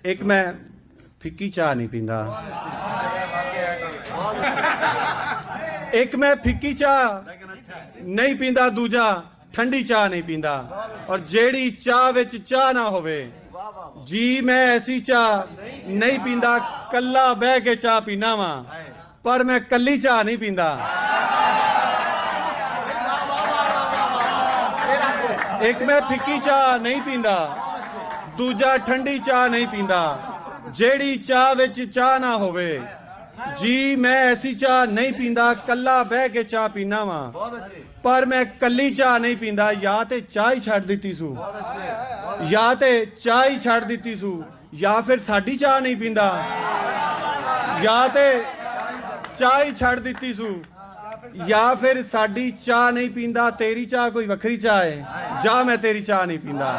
एक मैं फिक्की चाह नहीं पींदा, एक मैं फिक्की चाह नहीं पींदा, दूजा ठंडी चाह नहीं पींदा। और जेड़ी चाह विच चाह ना होवे जी मैं ऐसी चाह नहीं पींदा, कल्ला बह के चाह पीना वा पर मैं कल्ली चाह नहीं पींदा। एक मैं फिक्की चाह नहीं पींदा, दूजा ठंडी चाह नहीं पींदा। जेड़ी चाह विच चाह ना होवे जी मैं ऐसी चाह नहीं पींदा, कल्ला बह के चाह पीना वा पर मैं कल्ली चाह नहीं पींदा। या ते चाह ही छड्ड दित्ती सू, या ते चाह ही छड्ड दित्ती सू, या फिर साडी चाह नहीं पींदा, या ते चाह ही छड्ड दित्ती सू, या फिर साडी चाह नहीं पींदा। तेरी चाह कोई वखरी चाह है, जा मैं तेरी चाह नहीं पींदा।